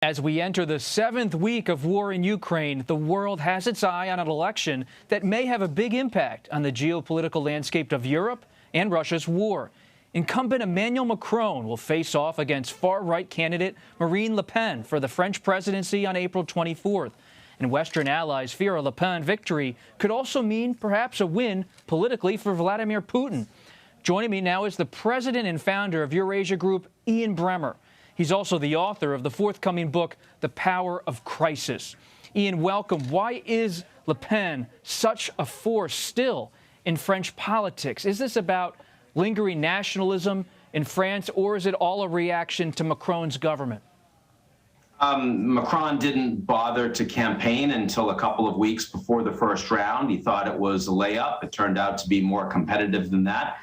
As we enter the 7th week of war in Ukraine, the world has its eye on an election that may have a big impact on the geopolitical landscape of Europe and Russia's war. Incumbent Emmanuel Macron will face off against far-right candidate Marine Le Pen for the French presidency on April 24th. And Western allies fear a Le Pen victory could also mean perhaps a win politically for Vladimir Putin. Joining me now is the president and founder of Eurasia Group, Ian Bremmer. He's also the author of the forthcoming book, The Power of Crisis. Ian, welcome. Why is Le Pen such a force still in French politics? Is this about lingering nationalism in France, or is it all a reaction to Macron's government? Macron didn't bother to campaign until a couple of weeks before the first round. He thought it was a layup. It turned out to be more competitive than that.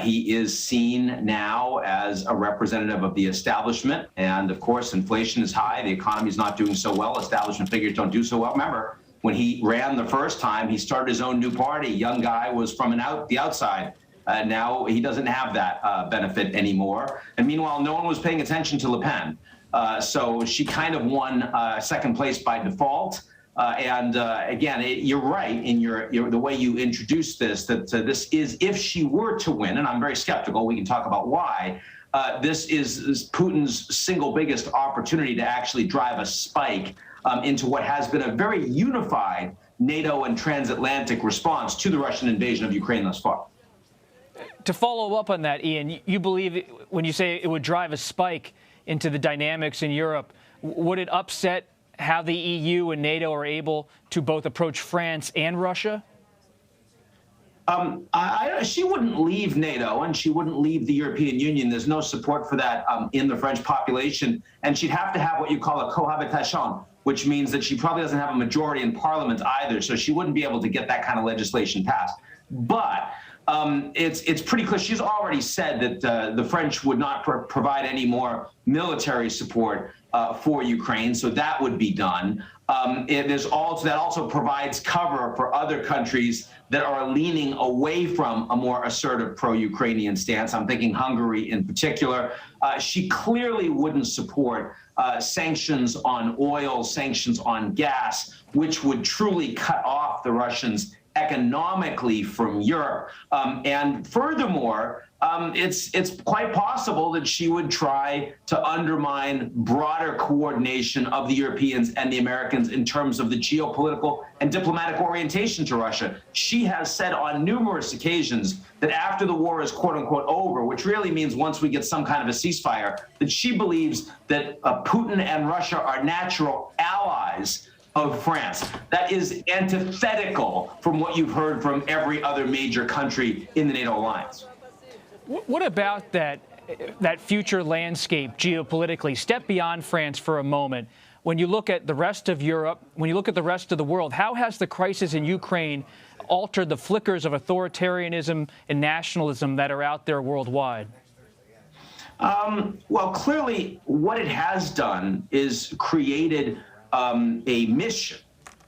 He is seen now as a representative of the establishment. And of course, inflation is high. The economy is not doing so well. Establishment figures don't do so well. Remember, when he ran the first time, he started his own new party. Young guy was from the outside. Now he doesn't have that benefit anymore. And meanwhile, no one was paying attention to Le Pen. So she kind of won second place by default. Again, you're right in the way you introduced this, that this is, if she were to win, and I'm very skeptical, we can talk about why, this is Putin's single biggest opportunity to actually drive a spike into what has been a very unified NATO and transatlantic response to the Russian invasion of Ukraine thus far. To follow up on that, Ian, you believe when you say it would drive a spike into the dynamics in Europe, would it upset how the EU and NATO are able to both approach France and Russia? She wouldn't leave NATO and she wouldn't leave the European Union. There's no support for that in the French population. And she'd have to have what you call a cohabitation, which means that she probably doesn't have a majority in parliament either. So she wouldn't be able to get that kind of legislation passed. But it's pretty clear. She's already said that the French would not provide any more military support for Ukraine, so that would be done. That also provides cover for other countries that are leaning away from a more assertive pro-Ukrainian stance. I'm thinking Hungary in particular. She clearly wouldn't support sanctions on oil, sanctions on gas, which would truly cut off the Russians economically from Europe. And furthermore, it's quite possible that she would try to undermine broader coordination of the Europeans and the Americans in terms of the geopolitical and diplomatic orientation to Russia. She has said on numerous occasions that after the war is quote unquote over, which really means once we get some kind of a ceasefire, that she believes that Putin and Russia are natural allies of France. That is antithetical from what you've heard from every other major country in the NATO alliance. What about that future landscape geopolitically? Step beyond France for a moment. When you look at the rest of Europe, when you look at the rest of the world, how has the crisis in Ukraine altered the flickers of authoritarianism and nationalism that are out there worldwide? Well, clearly what it has done is created a mission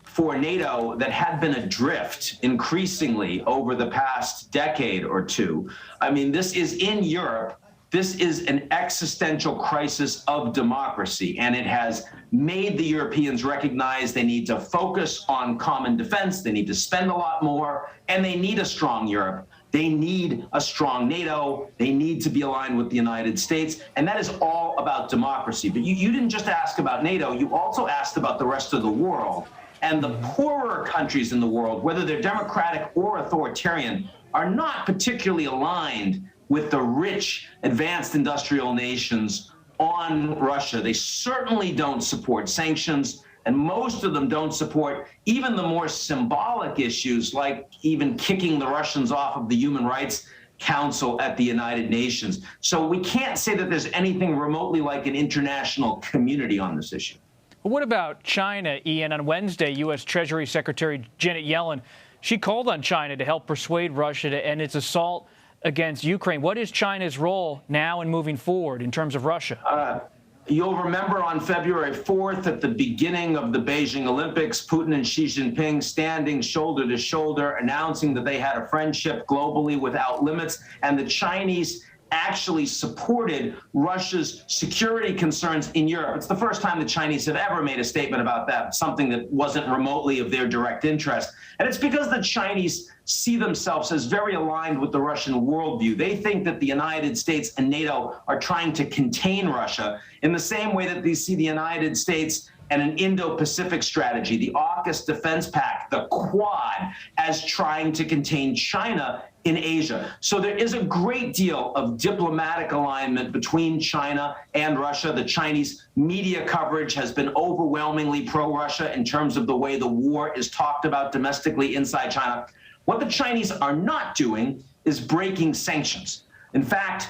for NATO that had been adrift increasingly over the past decade or two. I mean, this is in Europe. This is an existential crisis of democracy, and it has made the Europeans recognize they need to focus on common defense, they need to spend a lot more, and they need a strong Europe. They need a strong NATO. They need to be aligned with the United States. And that is all about democracy. But you didn't just ask about NATO. You also asked about the rest of the world. And the poorer countries in the world, whether they're democratic or authoritarian, are not particularly aligned with the rich, advanced industrial nations on Russia. They certainly don't support sanctions. And most of them don't support even the more symbolic issues, like even kicking the Russians off of the Human Rights Council at the United Nations. So we can't say that there's anything remotely like an international community on this issue. Well, what about China, Ian? On Wednesday, U.S. Treasury Secretary Janet Yellen, she called on China to help persuade Russia to end its assault against Ukraine. What is China's role now and moving forward in terms of Russia? You'll remember on February 4th, at the beginning of the Beijing Olympics, Putin and Xi Jinping standing shoulder to shoulder, announcing that they had a friendship globally without limits. And the Chinese actually supported Russia's security concerns in Europe. It's the first time the Chinese have ever made a statement about that, something that wasn't remotely of their direct interest. And it's because the Chinese see themselves as very aligned with the Russian worldview. They think that the United States and NATO are trying to contain Russia in the same way that they see the United States and an Indo-Pacific strategy, the AUKUS Defense Pact, the Quad, as trying to contain China in Asia. So there is a great deal of diplomatic alignment between China and Russia. The Chinese media coverage has been overwhelmingly pro-Russia in terms of the way the war is talked about domestically inside China. What the Chinese are not doing is breaking sanctions. In fact,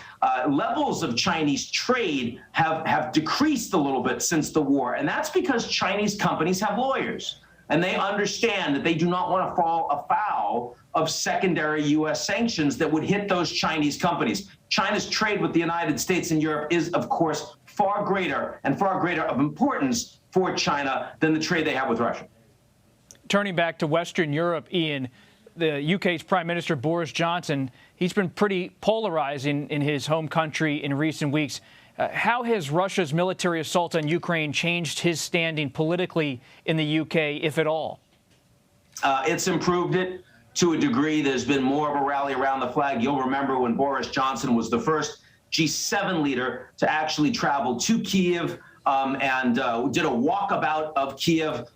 levels of Chinese trade have decreased a little bit since the war, and that's because Chinese companies have lawyers, and they understand that they do not want to fall afoul of secondary U.S. sanctions that would hit those Chinese companies. China's trade with the United States and Europe is, of course, far greater of importance for China than the trade they have with Russia. Turning back to Western Europe, Ian, the UK's Prime Minister Boris Johnson, he's been pretty polarizing in his home country in recent weeks. How has Russia's military assault on Ukraine changed his standing politically in the UK, if at all? It's improved it to a degree. There's been more of a rally around the flag. You'll remember when Boris Johnson was the first G7 leader to actually travel to Kyiv and did a walkabout of Kyiv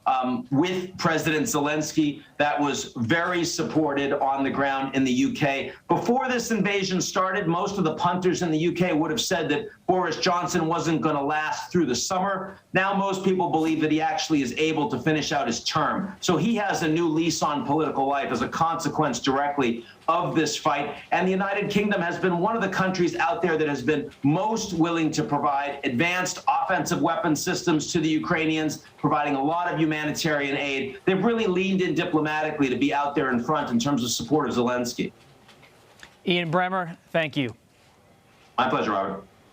with President Zelensky that was very supported on the ground in the UK. Before this invasion started, most of the punters in the UK would have said that Boris Johnson wasn't going to last through the summer. Now most people believe that he actually is able to finish out his term. So he has a new lease on political life as a consequence directly of this fight. And the United Kingdom has been one of the countries out there that has been most willing to provide advanced offensive weapon systems to the Ukrainians, providing a lot of humanitarian aid. They've really leaned in diplomatically to be out there in front in terms of support of Zelensky. Ian Bremmer, thank you. My pleasure, Robert.